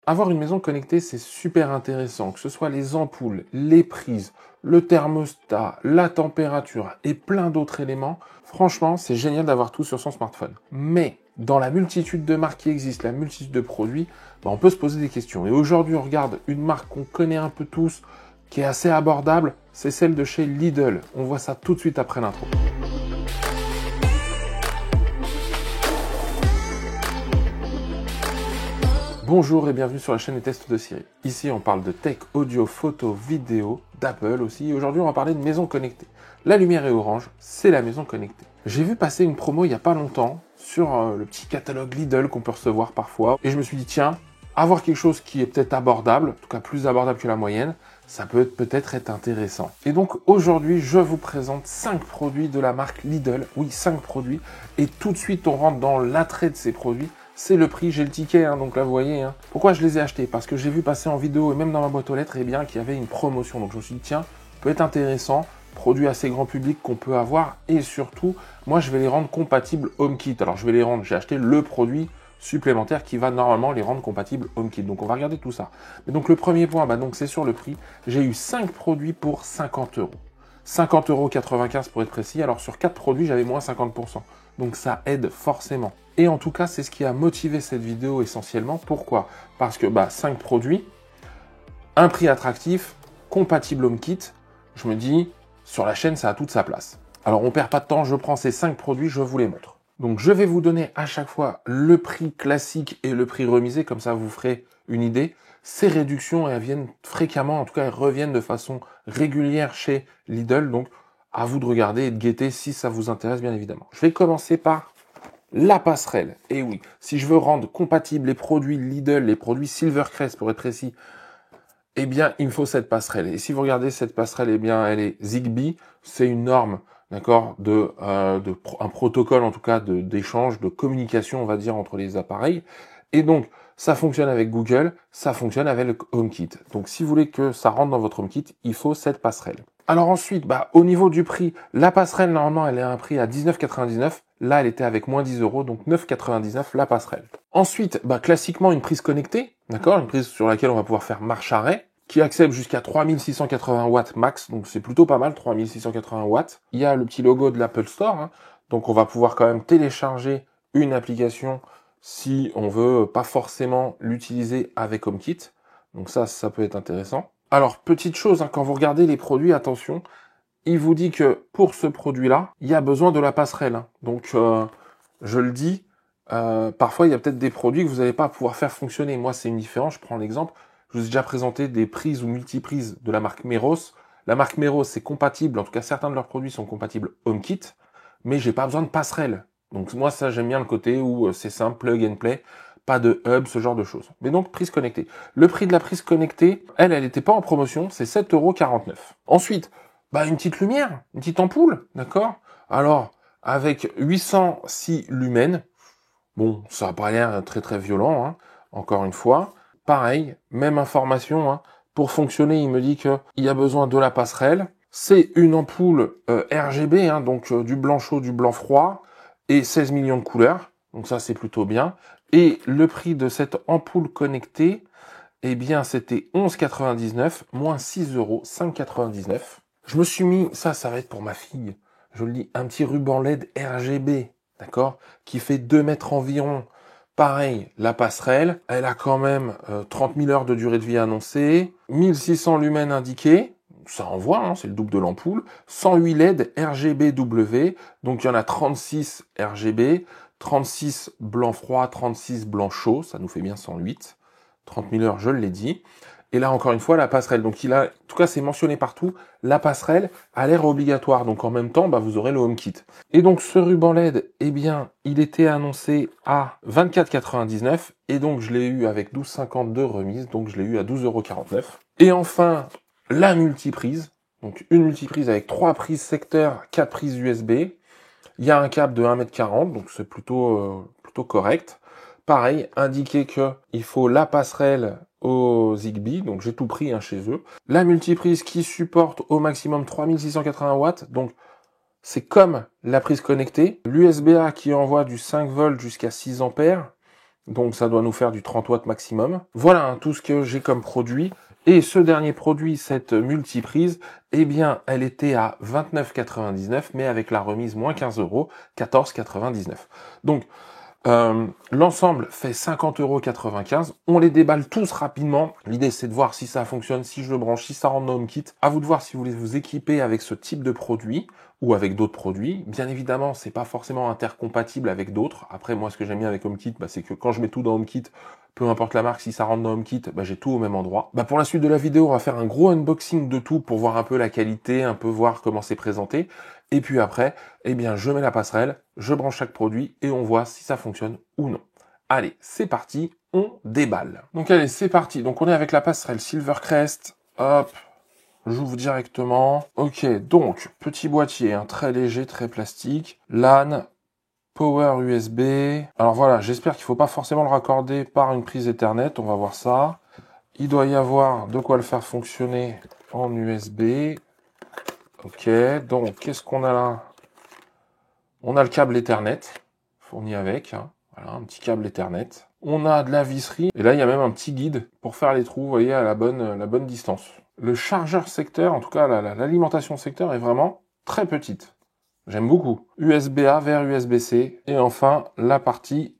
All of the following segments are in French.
Avoir une maison connectée, c'est super intéressant, que ce soit les ampoules, les prises, le thermostat, la température et plein d'autres éléments. Franchement, c'est génial d'avoir tout sur son smartphone. Mais dans la multitude de marques qui existent, la multitude de produits, on peut se poser des questions. Et aujourd'hui, on regarde une marque qu'on connaît un peu tous, qui est assez abordable, c'est celle de chez Lidl. On voit ça tout de suite après l'intro. Bonjour et bienvenue sur la chaîne des tests de Siri. Ici, on parle de tech, audio, photo, vidéo, d'Apple aussi. Aujourd'hui, on va parler de maison connectée. La lumière est orange, c'est la maison connectée. J'ai vu passer une promo il n'y a pas longtemps sur le petit catalogue Lidl qu'on peut recevoir parfois. Et je me suis dit, tiens, avoir quelque chose qui est peut-être abordable, en tout cas plus abordable que la moyenne, ça peut peut-être être intéressant. Et donc aujourd'hui, je vous présente 5 produits de la marque Lidl. Oui, 5 produits. Et tout de suite, on rentre dans l'attrait de ces produits. C'est le prix, j'ai le ticket, donc là vous voyez. Pourquoi je les ai achetés? Parce que j'ai vu passer en vidéo et même dans ma boîte aux lettres, qu'il y avait une promotion. Donc je me suis dit, tiens, peut être intéressant, produit assez grand public qu'on peut avoir. Et surtout, moi je vais les rendre compatibles HomeKit. Alors je vais les rendre, j'ai acheté le produit supplémentaire qui va normalement les rendre compatibles HomeKit. Donc on va regarder tout ça. Mais donc le premier point, donc c'est sur le prix. J'ai eu 5 produits pour 50 €. 50,95 € pour être précis. Alors sur 4 produits, j'avais moins 50%. Donc ça aide forcément. Et en tout cas, c'est ce qui a motivé cette vidéo essentiellement. Pourquoi? Parce que 5 produits, un prix attractif, compatible HomeKit. Je me dis, sur la chaîne, ça a toute sa place. Alors on perd pas de temps, je prends ces 5 produits, je vous les montre. Donc je vais vous donner à chaque fois le prix classique et le prix remisé, comme ça vous ferez une idée. Ces réductions, elles viennent fréquemment, en tout cas elles reviennent de façon régulière chez Lidl. Donc à vous de regarder et de guetter si ça vous intéresse bien évidemment. Je vais commencer par la passerelle. Et oui, si je veux rendre compatibles les produits Lidl, les produits Silvercrest pour être précis, eh bien, il me faut cette passerelle. Et si vous regardez cette passerelle, eh bien, elle est Zigbee. C'est une norme, d'accord, un protocole en tout cas d'échange, de communication, on va dire, entre les appareils. Et donc, ça fonctionne avec Google, ça fonctionne avec le HomeKit. Donc, si vous voulez que ça rentre dans votre HomeKit, il faut cette passerelle. Alors ensuite, au niveau du prix, la passerelle, normalement, elle est à un prix à 19,99 €. Là, elle était avec moins 10 €, donc 9,99 € la passerelle. Ensuite, classiquement, une prise connectée, d'accord, une prise sur laquelle on va pouvoir faire marche-arrêt, qui accepte jusqu'à 3680 watts max, donc c'est plutôt pas mal, 3680 watts. Il y a le petit logo de l'Apple Store, donc on va pouvoir quand même télécharger une application si on veut pas forcément l'utiliser avec HomeKit. Donc ça peut être intéressant. Alors, petite chose, quand vous regardez les produits, attention, il vous dit que pour ce produit-là, il y a besoin de la passerelle. Donc, je le dis, parfois, il y a peut-être des produits que vous n'allez pas pouvoir faire fonctionner. Moi, c'est une différence. Je prends l'exemple. Je vous ai déjà présenté des prises ou multiprises de la marque Meros. La marque Meros, c'est compatible. En tout cas, certains de leurs produits sont compatibles HomeKit, mais j'ai pas besoin de passerelle. Donc, moi, ça, j'aime bien le côté où c'est simple, plug and play. Pas de hub, ce genre de choses. Mais donc, prise connectée. Le prix de la prise connectée, elle n'était pas en promotion, c'est 7,49 €. Ensuite, une petite lumière, une petite ampoule, d'accord? Alors, avec 806 lumens, bon, ça n'a pas l'air très très violent, encore une fois. Pareil, même information, pour fonctionner, il me dit qu'il y a besoin de la passerelle. C'est une ampoule RGB, donc du blanc chaud, du blanc froid, et 16 millions de couleurs. Donc ça, c'est plutôt bien. Et le prix de cette ampoule connectée, eh bien, c'était 11,99 €, moins 6 €, 5,99 €. Je me suis mis, ça va être pour ma fille, je le dis, un petit ruban LED RGB, d'accord, qui fait 2 mètres environ. Pareil, la passerelle, elle a quand même 30 000 heures de durée de vie annoncée, 1600 lumens indiqués, ça envoie, c'est le double de l'ampoule, 108 LED RGBW, donc il y en a 36 RGB, 36 blanc froid, 36 blanc chaud, ça nous fait bien 108, 30 000 heures, je l'ai dit. Et là, encore une fois, la passerelle. Donc, en tout cas, c'est mentionné partout. La passerelle a l'air obligatoire. Donc, en même temps, vous aurez le HomeKit. Et donc, ce ruban LED, eh bien, il était annoncé à 24,99 €. Et donc, je l'ai eu avec 12,50 € de remise. Donc, je l'ai eu à 12,49 €. Et enfin, la multiprise. Donc, une multiprise avec 3 prises secteur, 4 prises USB. Il y a un câble de 1,40 m, donc c'est plutôt correct. Pareil, indiqué qu'il faut la passerelle au Zigbee, donc j'ai tout pris chez eux. La multiprise qui supporte au maximum 3680 watts, donc c'est comme la prise connectée. L'USB-A qui envoie du 5 volts jusqu'à 6 ampères. Donc ça doit nous faire du 30 watts maximum. Voilà hein, tout ce que j'ai comme produit. Et ce dernier produit, cette multiprise, eh bien, elle était à 29,99, mais avec la remise moins 15 €, 14,99. Donc, l'ensemble fait 50,95 €. On les déballe tous rapidement. L'idée, c'est de voir si ça fonctionne, si je le branche, si ça rentre dans HomeKit. À vous de voir si vous voulez vous équiper avec ce type de produit ou avec d'autres produits. Bien évidemment, c'est pas forcément intercompatible avec d'autres. Après, moi, ce que j'aime bien avec HomeKit, c'est que quand je mets tout dans HomeKit, peu importe la marque, si ça rentre dans HomeKit, j'ai tout au même endroit. Pour la suite de la vidéo, on va faire un gros unboxing de tout pour voir un peu la qualité, un peu voir comment c'est présenté. Et puis après, eh bien, je mets la passerelle, je branche chaque produit et on voit si ça fonctionne ou non. Allez, c'est parti, on déballe. Donc allez, c'est parti. Donc on est avec la passerelle Silvercrest. Hop, j'ouvre directement. Ok, donc, petit boîtier, hein, très léger, très plastique. LAN, Power USB. Alors voilà, j'espère qu'il ne faut pas forcément le raccorder par une prise Ethernet. On va voir ça. Il doit y avoir de quoi le faire fonctionner en USB. Ok, donc qu'est-ce qu'on a là? On a le câble Ethernet fourni avec. Hein. Voilà, un petit câble Ethernet. On a de la visserie. Et là, il y a même un petit guide pour faire les trous, vous voyez, à la bonne distance. Le chargeur secteur, en tout cas l'alimentation secteur, est vraiment très petite. J'aime beaucoup. USB-A vers USB-C. Et enfin, la partie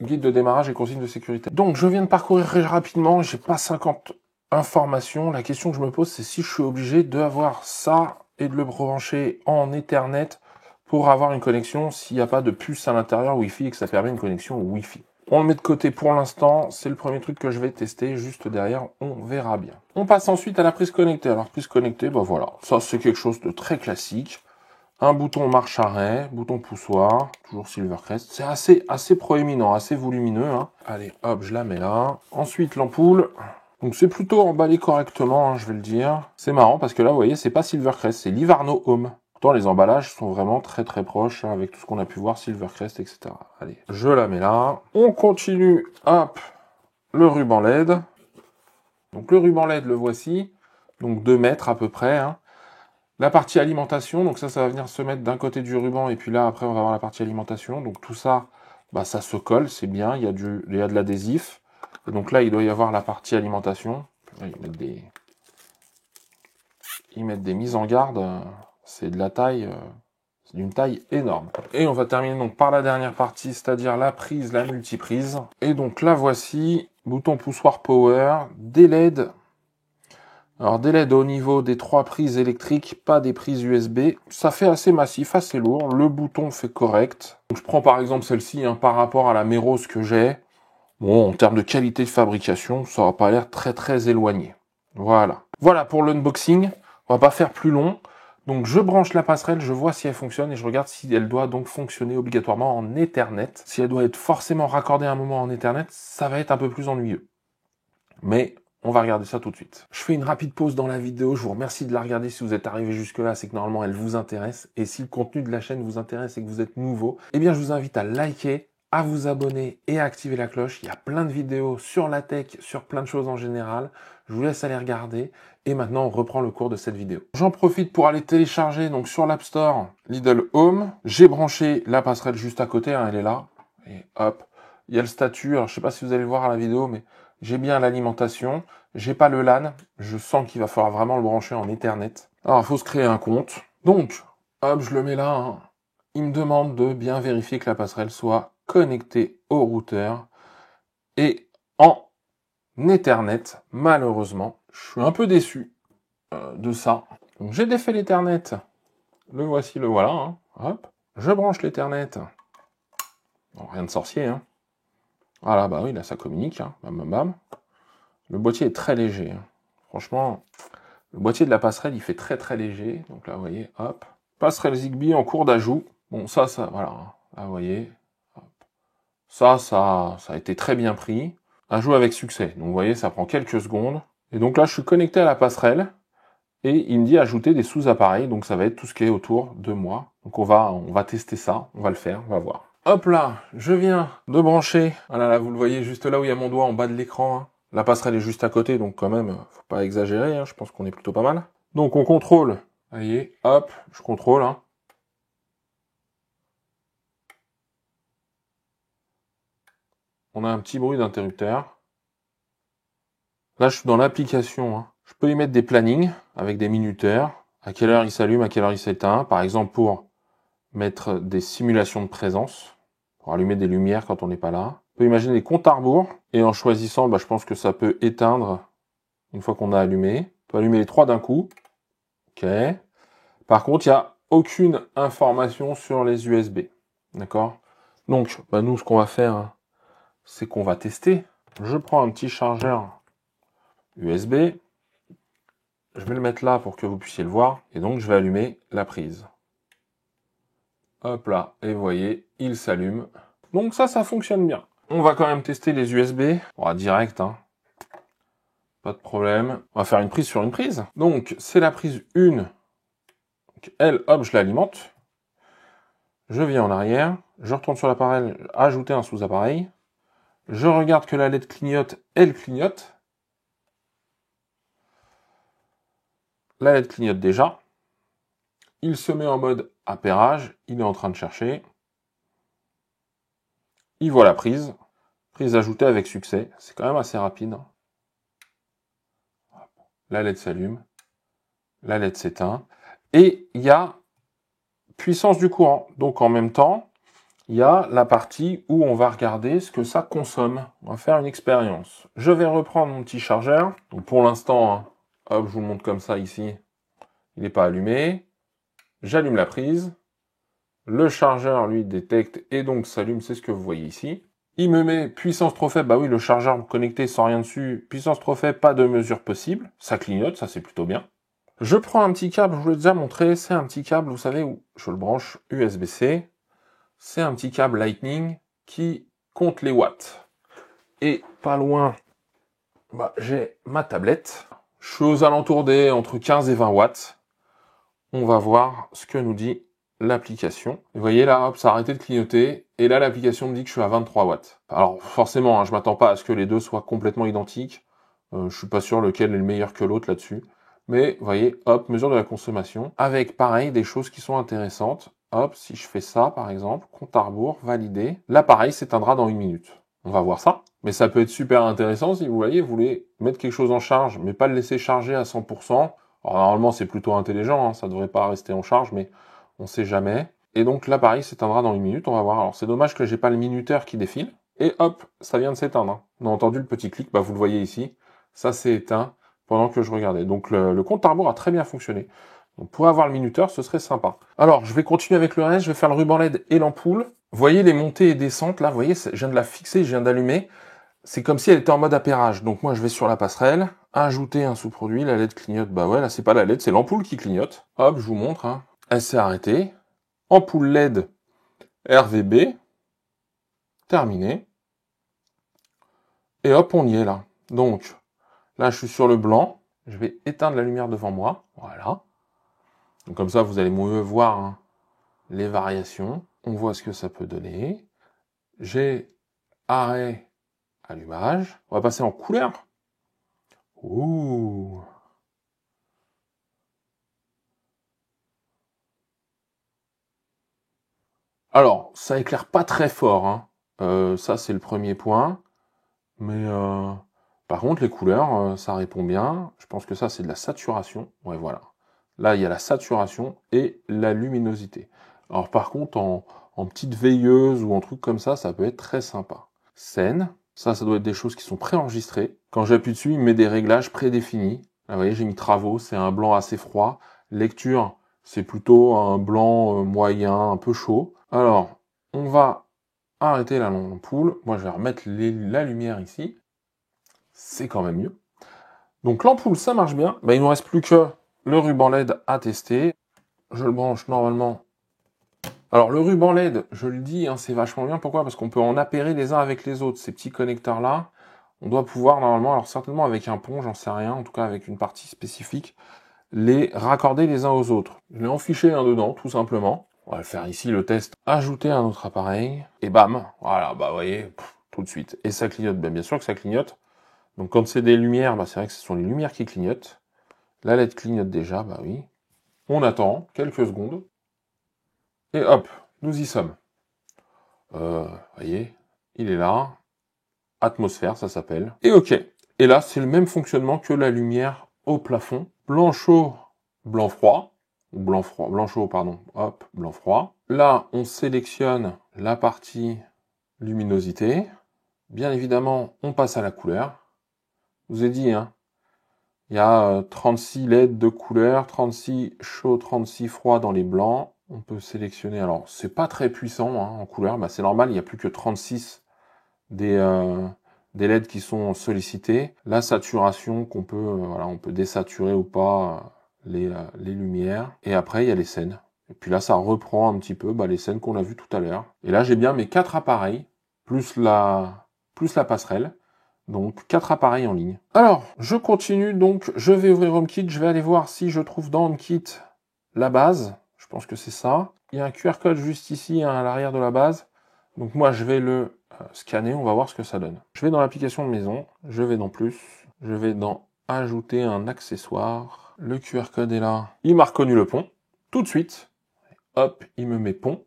guide de démarrage et consignes de sécurité. Donc, je viens de parcourir rapidement. J'ai pas 50 informations. La question que je me pose, c'est si je suis obligé d'avoir ça et de le brancher en Ethernet pour avoir une connexion s'il n'y a pas de puce à l'intérieur Wi-Fi et que ça permet une connexion Wi-Fi. On le met de côté pour l'instant. C'est le premier truc que je vais tester. Juste derrière, on verra bien. On passe ensuite à la prise connectée. Alors, prise connectée, voilà. Ça, c'est quelque chose de très classique. Un bouton marche-arrêt, bouton poussoir, toujours Silvercrest. C'est assez proéminent, assez volumineux. Hein. Allez, hop, je la mets là. Ensuite, l'ampoule. Donc c'est plutôt emballé correctement, hein, je vais le dire. C'est marrant parce que là, vous voyez, c'est pas Silvercrest, c'est Livarno Home. Pourtant, les emballages sont vraiment très très proches, hein, avec tout ce qu'on a pu voir, Silvercrest, etc. Allez, je la mets là. On continue, hop, le ruban LED. Donc le ruban LED, le voici. Donc 2 mètres à peu près, hein. La partie alimentation, donc ça va venir se mettre d'un côté du ruban, et puis là, après, on va avoir la partie alimentation. Donc tout ça, ça se colle, c'est bien, il y a de l'adhésif. Et donc là, il doit y avoir la partie alimentation. Là, ils mettent des mises en garde, c'est de la taille, c'est d'une taille énorme. Et on va terminer donc par la dernière partie, c'est-à-dire la prise, la multiprise. Et donc là, voici, bouton poussoir power, des LED. Alors des LED au niveau des 3 prises électriques, pas des prises USB. Ça fait assez massif, assez lourd. Le bouton fait correct. Donc, je prends par exemple celle-ci hein, par rapport à la Meros que j'ai. Bon, en termes de qualité de fabrication, ça n'a pas l'air très très éloigné. Voilà. Voilà pour l'unboxing. On va pas faire plus long. Donc je branche la passerelle, je vois si elle fonctionne et je regarde si elle doit donc fonctionner obligatoirement en Ethernet. Si elle doit être forcément raccordée à un moment en Ethernet, ça va être un peu plus ennuyeux. Mais on va regarder ça tout de suite. Je fais une rapide pause dans la vidéo. Je vous remercie de la regarder si vous êtes arrivé jusque-là. C'est que normalement, elle vous intéresse. Et si le contenu de la chaîne vous intéresse et que vous êtes nouveau, eh bien, je vous invite à liker, à vous abonner et à activer la cloche. Il y a plein de vidéos sur la tech, sur plein de choses en général. Je vous laisse aller regarder. Et maintenant, on reprend le cours de cette vidéo. J'en profite pour aller télécharger donc sur l'App Store Lidl Home. J'ai branché la passerelle juste à côté. Hein, elle est là. Et hop. Il y a le statut. Alors, je sais pas si vous allez le voir à la vidéo, mais j'ai bien l'alimentation, j'ai pas le LAN, je sens qu'il va falloir vraiment le brancher en Ethernet. Alors, il faut se créer un compte. Donc, hop, je le mets là. Hein. Il me demande de bien vérifier que la passerelle soit connectée au routeur et en Ethernet. Malheureusement, je suis un peu déçu de ça. Donc, j'ai défait l'Ethernet. Le voici, le voilà. Hein. Hop, je branche l'Ethernet. Bon, rien de sorcier, hein. Voilà, oui, là, ça communique. Hein. Bam, bam, bam. Le boîtier est très léger. Hein. Franchement, le boîtier de la passerelle, il fait très très léger. Donc là, vous voyez, hop. Passerelle Zigbee en cours d'ajout. Bon, ça, voilà. Là, vous voyez. Hop. Ça a été très bien pris. Ajout avec succès. Donc vous voyez, ça prend quelques secondes. Et donc là, je suis connecté à la passerelle. Et il me dit ajouter des sous-appareils. Donc ça va être tout ce qui est autour de moi. Donc on va tester ça. On va le faire. On va voir. Hop là, je viens de brancher. Voilà, là, vous le voyez juste là où il y a mon doigt en bas de l'écran. Hein. La passerelle est juste à côté, donc quand même, faut pas exagérer, hein, je pense qu'on est plutôt pas mal. Donc on contrôle, vous voyez, hop, je contrôle. Hein. on a un petit bruit d'interrupteur. Là, je suis dans l'application. Hein. Je peux y mettre des plannings avec des minuteurs. À quelle heure il s'allume, à quelle heure il s'éteint. Par exemple, pour mettre des simulations de présence. Pour allumer des lumières quand on n'est pas là. On peut imaginer des comptes à rebours. Et en choisissant, je pense que ça peut éteindre une fois qu'on a allumé. On peut allumer les 3 d'un coup. Ok. Par contre, il n'y a aucune information sur les USB. D'accord? Donc, nous, ce qu'on va faire, c'est qu'on va tester. Je prends un petit chargeur USB. Je vais le mettre là pour que vous puissiez le voir. Et donc, je vais allumer la prise. Hop là. Et vous voyez, il s'allume. Donc ça fonctionne bien. On va quand même tester les USB. On va direct, hein. Pas de problème. On va faire une prise sur une prise. Donc, c'est la prise 1. Donc, elle, hop, je l'alimente. Je viens en arrière. Je retourne sur l'appareil, ajouter un sous-appareil. Je regarde que la LED clignote, elle clignote. La LED clignote déjà. Il se met en mode appairage. Il est en train de chercher. Il voit la prise. Prise ajoutée avec succès. C'est quand même assez rapide. La LED s'allume. La LED s'éteint. Et il y a puissance du courant. Donc en même temps, il y a la partie où on va regarder ce que ça consomme. On va faire une expérience. Je vais reprendre mon petit chargeur. Donc pour l'instant, hein, hop, je vous le montre comme ça ici. Il n'est pas allumé. J'allume la prise. Le chargeur, lui, détecte et donc s'allume. C'est ce que vous voyez ici. Il me met puissance trop faible. Bah oui, le chargeur connecté sans rien dessus. Puissance trop faible, pas de mesure possible. Ça clignote, ça c'est plutôt bien. Je prends un petit câble, je vous l'ai déjà montré. C'est un petit câble, vous savez, où je le branche USB-C. C'est un petit câble Lightning qui compte les watts. Et pas loin, j'ai ma tablette. Je suis aux alentours des entre 15 et 20 watts. On va voir ce que nous dit l'application. Vous voyez là, hop, ça a arrêté de clignoter. Et là, l'application me dit que je suis à 23 watts. Alors forcément, hein, je m'attends pas à ce que les deux soient complètement identiques. Je suis pas sûr lequel est le meilleur que l'autre là-dessus. Mais vous voyez, hop, mesure de la consommation. Avec pareil, des choses qui sont intéressantes. Hop, si je fais ça, par exemple, compte à rebours, validé. L'appareil s'éteindra dans 1 minute. On va voir ça. Mais ça peut être super intéressant si vous voyez, vous voulez mettre quelque chose en charge, mais pas le laisser charger à 100%. Alors normalement, c'est plutôt intelligent, hein, ça devrait pas rester en charge, mais on sait jamais. Et donc l'appareil s'éteindra dans 1 minute, on va voir. Alors c'est dommage que j'ai pas le minuteur qui défile. Et hop, ça vient de s'éteindre. Hein. On a entendu le petit clic, vous le voyez ici. Ça s'est éteint pendant que je regardais. Donc le compte à rebours a très bien fonctionné. Donc pour avoir le minuteur, ce serait sympa. Alors je vais continuer avec le reste, je vais faire le ruban LED et l'ampoule. Vous voyez les montées et descentes là, vous voyez, je viens de la fixer, je viens d'allumer. C'est comme si elle était en mode appairage. Donc moi je vais sur la passerelle, ajouter un sous-produit, la LED clignote. Bah ouais, là c'est pas la LED, c'est l'ampoule qui clignote. Hop, je vous montre. Hein. Elle s'est arrêtée. Ampoule LED RVB. Terminé. Et hop, on y est là. Donc là je suis sur le blanc. Je vais éteindre la lumière devant moi. Voilà. Donc comme ça vous allez mieux voir hein, les variations. On voit ce que ça peut donner. J'ai arrêt, allumage. On va passer en couleur. Ouh. Alors, ça éclaire pas très fort. Hein. Ça, c'est le premier point. Mais par contre, les couleurs, ça répond bien. Je pense que ça, c'est de la saturation. Ouais, voilà. Là, il y a la saturation et la luminosité. Alors par contre, en petite veilleuse ou en truc comme ça peut être très sympa. Scène, ça doit être des choses qui sont préenregistrées. Quand j'appuie dessus, il me met des réglages prédéfinis. Là, vous voyez, j'ai mis travaux, c'est un blanc assez froid. Lecture, c'est plutôt un blanc moyen, un peu chaud. Alors, on va arrêter la l'ampoule. Moi, je vais remettre la lumière ici. C'est quand même mieux. Donc l'ampoule, ça marche bien. Il ne nous reste plus que le ruban LED à tester. Je le branche normalement. Alors le ruban LED, je le dis, hein, c'est vachement bien. Pourquoi? Parce qu'on peut en appairer les uns avec les autres. Ces petits connecteurs-là, on doit pouvoir normalement, alors certainement avec un pont, j'en sais rien, en tout cas avec une partie spécifique, les raccorder les uns aux autres. Je l'ai enfiché un dedans, tout simplement. On va le faire ici, le test. Ajouter un autre appareil, et bam, voilà, vous voyez, tout de suite. Et ça clignote, bien sûr que ça clignote. Donc quand c'est des lumières, c'est vrai que ce sont les lumières qui clignotent. La LED clignote déjà, oui. On attend quelques secondes. Et hop, nous y sommes. Voyez, il est là. atmosphère, ça s'appelle. Et OK. Et là, c'est le même fonctionnement que la lumière au plafond. Blanc chaud, blanc froid. Blanc froid, blanc chaud, pardon. Hop, blanc froid. Là, on sélectionne la partie luminosité. Bien évidemment, on passe à la couleur. Je vous ai dit, hein, il y a 36 LED de couleur, 36 chaud, 36 froid dans les blancs. On peut sélectionner, alors c'est pas très puissant hein, en couleur, bah, c'est normal, il n'y a plus que 36 des LED qui sont sollicités. La saturation qu'on peut, voilà, on peut désaturer ou pas les lumières. Et après, il y a les scènes. Et puis là, ça reprend un petit peu les scènes qu'on a vues tout à l'heure. Et là, j'ai bien mes 4 appareils, plus la passerelle. Donc, 4 appareils en ligne. Alors, je continue, donc, je vais ouvrir HomeKit. Je vais aller voir si je trouve dans HomeKit la base. Je pense que c'est ça. Il y a un QR code juste ici, hein, à l'arrière de la base. Donc, moi, je vais le scanner. On va voir ce que ça donne. Je vais dans l'application de maison. Je vais dans plus. Je vais dans ajouter un accessoire. Le QR code est là. Il m'a reconnu le pont. Tout de suite. Hop, il me met pont.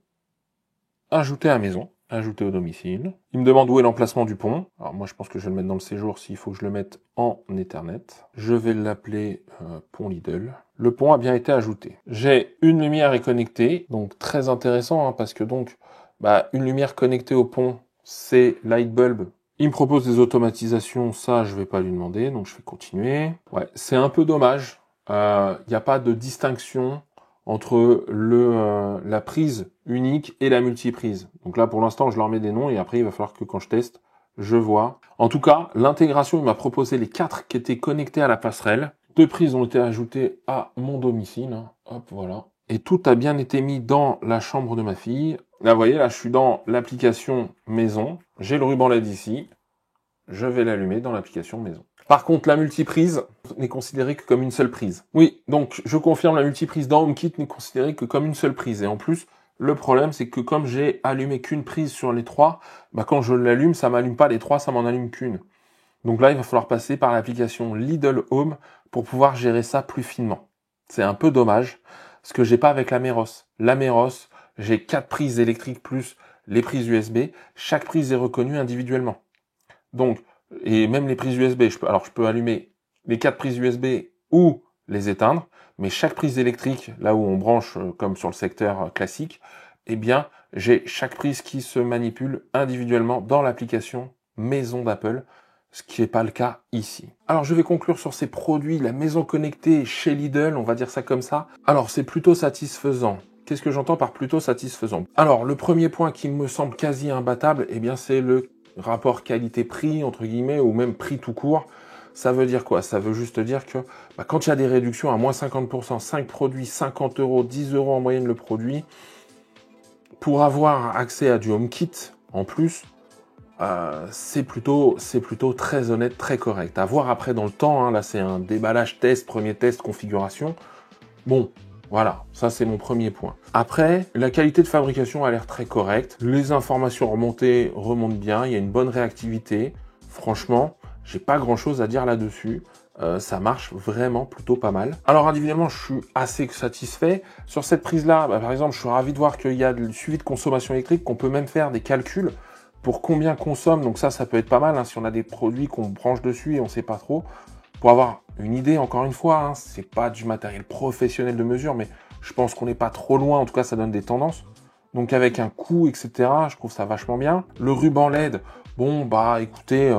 Ajouter à maison. Ajouter au domicile. Il me demande où est l'emplacement du pont. Alors moi je pense que je vais le mettre dans le séjour s'il faut que je le mette en Ethernet. Je vais l'appeler pont Lidl. Le pont a bien été ajouté. J'ai une lumière est connectée, donc très intéressant hein, parce que donc une lumière connectée au pont, c'est Lightbulb. Il me propose des automatisations, ça je vais pas lui demander, donc je vais continuer. Ouais, c'est un peu dommage. Il n'y a pas de distinction entre la prise unique et la multiprise. Donc là, pour l'instant, je leur mets des noms et après, il va falloir que quand je teste, je vois. En tout cas, l'intégration, il m'a proposé les 4 qui étaient connectés à la passerelle. 2 prises ont été ajoutées à mon domicile. Hop, voilà. Et tout a bien été mis dans la chambre de ma fille. Là, vous voyez, là, je suis dans l'application maison. J'ai le ruban LED ici. Je vais l'allumer dans l'application maison. Par contre, la multiprise n'est considérée que comme une seule prise. Oui, donc je confirme, la multiprise dans HomeKit n'est considérée que comme une seule prise. Et en plus, le problème, c'est que comme j'ai allumé qu'une prise sur les 3, quand je l'allume, ça m'allume pas les 3, ça m'en allume qu'une. Donc là, il va falloir passer par l'application Lidl Home pour pouvoir gérer ça plus finement. C'est un peu dommage, ce que j'ai pas avec la Meros. La Meros, j'ai 4 prises électriques plus les prises USB. Chaque prise est reconnue individuellement. Donc, et même les prises USB, je peux allumer les 4 prises USB ou les éteindre, mais chaque prise électrique, là où on branche comme sur le secteur classique, eh bien, j'ai chaque prise qui se manipule individuellement dans l'application maison d'Apple, ce qui n'est pas le cas ici. Alors, je vais conclure sur ces produits, la maison connectée chez Lidl, on va dire ça comme ça. Alors, c'est plutôt satisfaisant. Qu'est-ce que j'entends par plutôt satisfaisant? Alors, le premier point qui me semble quasi imbattable, eh bien, c'est le rapport qualité-prix, entre guillemets, ou même prix tout court. Ça veut dire quoi? Ça veut juste dire que quand il y a des réductions à moins 50%, 5 produits, 50 €, 10 € en moyenne le produit, pour avoir accès à du HomeKit en plus, c'est plutôt très honnête, très correct. À voir après dans le temps, hein, là c'est un déballage test, premier test, configuration. Bon, voilà, ça c'est mon premier point. Après, la qualité de fabrication a l'air très correcte. Les informations remontent bien, il y a une bonne réactivité. Franchement, j'ai pas grand chose à dire là-dessus. Ça marche vraiment plutôt pas mal. Alors individuellement, je suis assez satisfait. Sur cette prise-là, par exemple, je suis ravi de voir qu'il y a le suivi de consommation électrique, qu'on peut même faire des calculs pour combien consomme. Donc ça peut être pas mal hein, si on a des produits qu'on branche dessus et on sait pas trop. Pour avoir une idée, encore une fois, hein, c'est pas du matériel professionnel de mesure, mais je pense qu'on n'est pas trop loin. En tout cas, ça donne des tendances. Donc avec un coût, etc., je trouve ça vachement bien. Le ruban LED, bon, écoutez,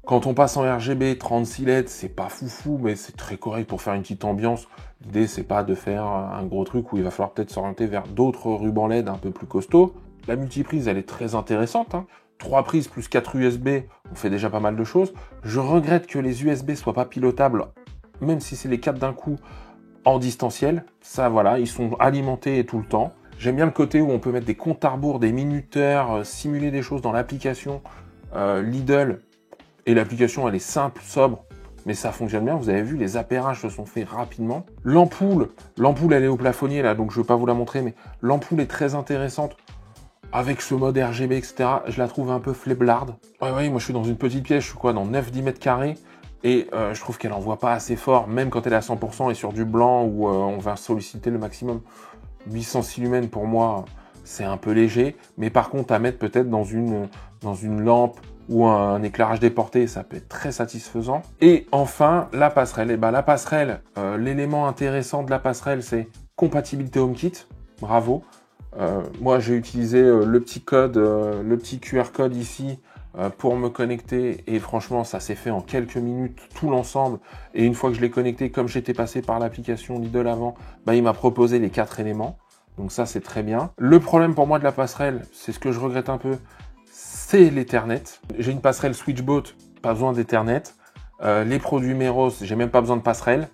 quand on passe en RGB, 36 LED, c'est pas foufou, mais c'est très correct pour faire une petite ambiance. L'idée, c'est pas de faire un gros truc où il va falloir peut-être s'orienter vers d'autres rubans LED un peu plus costauds. La multiprise, elle est très intéressante, hein. 3 prises plus 4 USB, on fait déjà pas mal de choses. Je regrette que les USB soient pas pilotables, même si c'est les 4 d'un coup en distanciel. Ça, voilà, ils sont alimentés tout le temps. J'aime bien le côté où on peut mettre des comptes à rebours, des minuteurs, simuler des choses dans l'application Lidl. Et l'application, elle est simple, sobre, mais ça fonctionne bien. Vous avez vu, les appairages se sont faits rapidement. L'ampoule, elle est au plafonnier, là, donc je ne vais pas vous la montrer, mais l'ampoule est très intéressante. Avec ce mode RGB, etc., je la trouve un peu fléblarde. Ouais, moi je suis dans une petite pièce, je suis dans 9-10 mètres carrés, et je trouve qu'elle envoie pas assez fort, même quand elle est à 100% et sur du blanc où on va solliciter le maximum. 806 lumens pour moi, c'est un peu léger, mais par contre à mettre peut-être dans une lampe ou un éclairage déporté, ça peut être très satisfaisant. Et enfin, la passerelle. Et la passerelle, l'élément intéressant de la passerelle, c'est compatibilité HomeKit. Bravo. Moi, j'ai utilisé le petit code, le petit QR code ici pour me connecter et franchement, ça s'est fait en quelques minutes, tout l'ensemble. Et une fois que je l'ai connecté, comme j'étais passé par l'application Lidl avant, il m'a proposé les 4 éléments. Donc ça, c'est très bien. Le problème pour moi de la passerelle, c'est ce que je regrette un peu, c'est l'Ethernet. J'ai une passerelle Switchbot, pas besoin d'Ethernet. Les produits Meros, j'ai même pas besoin de passerelle.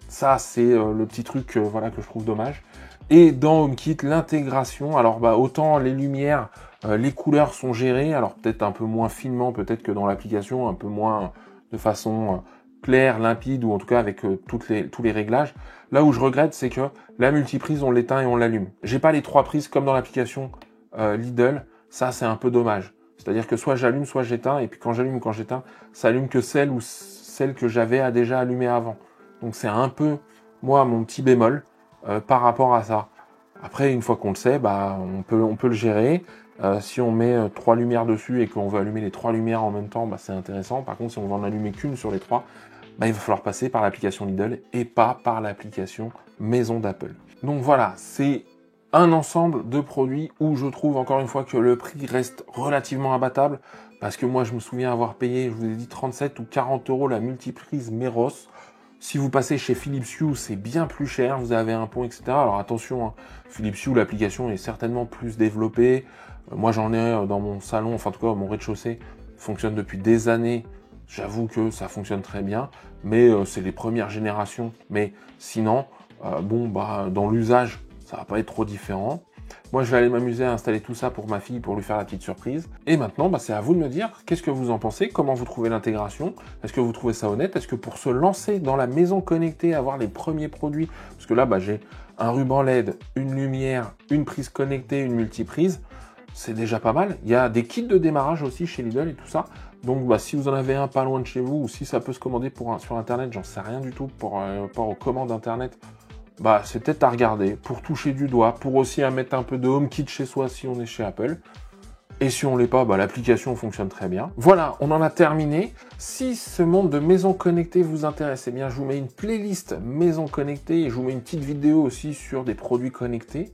Ça, c'est le petit truc que je trouve dommage. Et dans HomeKit, l'intégration, alors autant les lumières, les couleurs sont gérées, alors peut-être un peu moins finement, peut-être que dans l'application, un peu moins de façon claire, limpide, ou en tout cas avec tous les réglages. Là où je regrette, c'est que la multiprise, on l'éteint et on l'allume. J'ai pas les 3 prises comme dans l'application Lidl, ça c'est un peu dommage. C'est-à-dire que soit j'allume, soit j'éteins, et puis quand j'allume ou quand j'éteins, ça allume que celle que j'avais déjà allumée avant. Donc c'est un peu, moi, mon petit bémol par rapport à ça. Après, une fois qu'on le sait, on peut le gérer. Si on met 3 lumières dessus et qu'on veut allumer les 3 lumières en même temps, c'est intéressant. Par contre, si on veut en allumer qu'une sur les 3, il va falloir passer par l'application Lidl et pas par l'application maison d'Apple. Donc voilà, c'est un ensemble de produits où je trouve encore une fois que le prix reste relativement imbattable, parce que moi je me souviens avoir payé, je vous ai dit 37 ou 40 € la multiprise Meros. Si vous passez chez Philips Hue, c'est bien plus cher, vous avez un pont, etc. Alors attention, Philips Hue, l'application est certainement plus développée. Moi j'en ai dans mon salon, enfin en tout cas mon rez-de-chaussée, fonctionne depuis des années. J'avoue que ça fonctionne très bien, mais c'est les premières générations. Mais sinon, dans l'usage, ça va pas être trop différent. Moi, je vais aller m'amuser à installer tout ça pour ma fille, pour lui faire la petite surprise. Et maintenant, c'est à vous de me dire qu'est-ce que vous en pensez, comment vous trouvez l'intégration, est-ce que vous trouvez ça honnête, est-ce que pour se lancer dans la maison connectée, avoir les premiers produits, parce que là, j'ai un ruban LED, une lumière, une prise connectée, une multiprise, c'est déjà pas mal. Il y a des kits de démarrage aussi chez Lidl et tout ça. Donc, si vous en avez un pas loin de chez vous, ou si ça peut se commander sur Internet, j'en sais rien du tout pour rapport aux commandes Internet, c'est peut-être à regarder pour toucher du doigt, pour aussi à mettre un peu de HomeKit chez soi si on est chez Apple. Et si on l'est pas, l'application fonctionne très bien. Voilà, on en a terminé. Si ce monde de maison connectée vous intéresse, je vous mets une playlist maison connectée et je vous mets une petite vidéo aussi sur des produits connectés.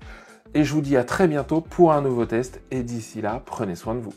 Et je vous dis à très bientôt pour un nouveau test. Et d'ici là, prenez soin de vous.